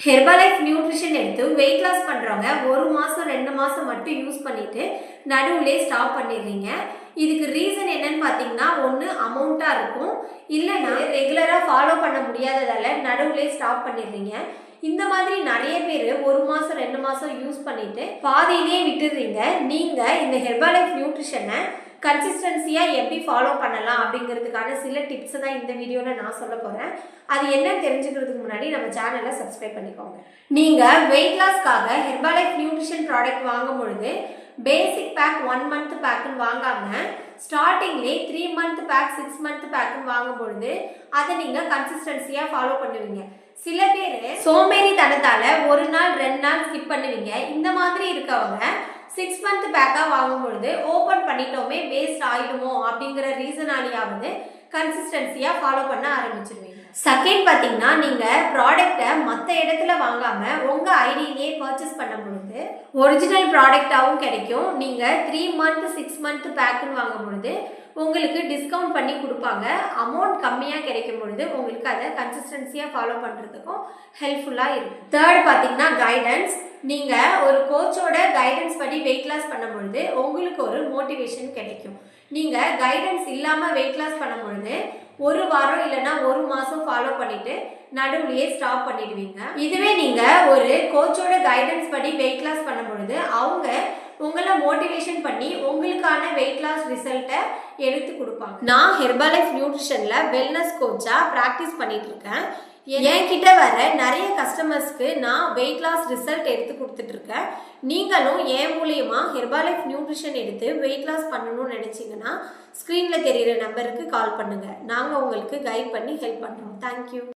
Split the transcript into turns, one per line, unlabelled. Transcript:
Herbalife nutrition எடுத்து weight loss பண்ணுறவங்க 1 மாதம் 2 மாதம் மட்டும் யூஸ் பண்ணிவிட்டு நடுவுலே ஸ்டாப் பண்ணிடுறீங்க. இதுக்கு ரீசன் என்னன்னு பார்த்தீங்கன்னா, ஒன்று அமௌண்ட்டாக இருக்கும், இல்லைன்னா ரெகுலராக ஃபாலோ பண்ண முடியாததால் நடுவுலே ஸ்டாப் பண்ணிடுறீங்க. இந்த மாதிரி நிறைய பேர் 1 மாதம் 2 மாதம் யூஸ் பண்ணிவிட்டு பாதியிலே விட்டுடுறீங்க. நீங்கள் இந்த ஹெர்பலைஃப் நியூட்ரிஷனை கன்சிஸ்டன்சியாக எப்படி ஃபாலோ பண்ணலாம் அப்படிங்கிறதுக்கான சில டிப்ஸை தான் இந்த வீடியோவில் நான் சொல்ல போகிறேன். அது என்னன்னு தெரிஞ்சுக்கிறதுக்கு முன்னாடி நம்ம சேனலை சப்ஸ்கிரைப் பண்ணிக்கோங்க. நீங்கள் வெயிட் லாஸ்க்காக ஹெர்பலைஃப் நியூட்ரிஷன் ப்ராடக்ட் வாங்கும் பொழுது பேசிக் பேக் 1 மந்த் பேக்குன்னு வாங்காமல் ஸ்டார்டிங்லேயே 3 மந்த் பேக் 6 மந்த் பேக்குன்னு வாங்கும் பொழுது அதை நீங்கள் கன்சிஸ்டன்சியாக ஃபாலோ பண்ணுவீங்க. சில பேர் சோம்பேறித்தனத்தால் 1 நாள் 2 நாள் ஸ்கிப் பண்ணுவீங்க. இந்த மாதிரி இருக்கவங்க 6 மந்த் பேக்காக வாங்கும் பொழுது ஓப்பன் பண்ணிட்டோமே வேஸ்ட் ஆகிடுமோ அப்படிங்கிற ரீசனாலேயாவது கன்சிஸ்டன்சியாக ஃபாலோ பண்ண ஆரம்பிச்சிருவீங்க. செகண்ட் பார்த்தீங்கன்னா, நீங்கள் ப்ராடக்டை மற்ற இடத்துல வாங்காமல் உங்கள் ஐடியிலே பர்ச்சேஸ் பண்ணும் பொழுது ஒரிஜினல் ப்ராடக்டாகவும் கிடைக்கும். நீங்கள் 3 மந்த் 6 மந்த் பேக்குன்னு வாங்கும் பொழுது உங்களுக்கு டிஸ்கவுண்ட் பண்ணி கொடுப்பாங்க. அமௌண்ட் கம்மியாக கிடைக்கும் பொழுது உங்களுக்கு அதை கன்சிஸ்டன்சியாக ஃபாலோ பண்ணுறதுக்கும் ஹெல்ப்ஃபுல்லாக இருக்கும். தேர்ட் பார்த்தீங்கன்னா, கைடன்ஸ். நீங்கள் ஒரு கோச்சோட கைடன்ஸ் படி வெயிட் லாஸ் பண்ணும் பொழுது உங்களுக்கு ஒரு மோட்டிவேஷன் கிடைக்கும். நீங்கள் கைடன்ஸ் இல்லாமல் வெயிட் லாஸ் பண்ணும் பொழுது 1 வாரம் இல்லைன்னா 1 மாதம் ஃபாலோ பண்ணிவிட்டு நடுவுலையே ஸ்டாப் பண்ணிடுவீங்க. இதுவே நீங்கள் ஒரு கோச்சோட கைடன்ஸ் படி வெயிட் லாஸ் பண்ணும் பொழுது அவங்க உங்களை மோட்டிவேஷன் பண்ணி உங்களுக்கான வெயிட் லாஸ் ரிசல்ட்டை எடுத்து கொடுப்பாங்க. நான் ஹெர்பலைஃப் நியூட்ரிஷனில் வெல்னஸ் கோச்சாக ப்ராக்டிஸ் பண்ணிட்டு இருக்கேன். என்கிட்ட வர நிறைய கஸ்டமர்ஸ்க்கு நான் வெயிட் லாஸ் ரிசல்ட் எடுத்து கொடுத்துட்ருக்கேன். நீங்களும் என் மூலியமா ஹெர்பலைஃப் நியூட்ரிஷன் எடுத்து வெயிட் லாஸ் பண்ணணும்னு நினச்சிங்கன்னா ஸ்க்ரீனில் தெரிகிற நம்பருக்கு கால் பண்ணுங்கள். நாங்கள் உங்களுக்கு கைட் பண்ணி ஹெல்ப் பண்ணுறோம். தேங்க்யூ.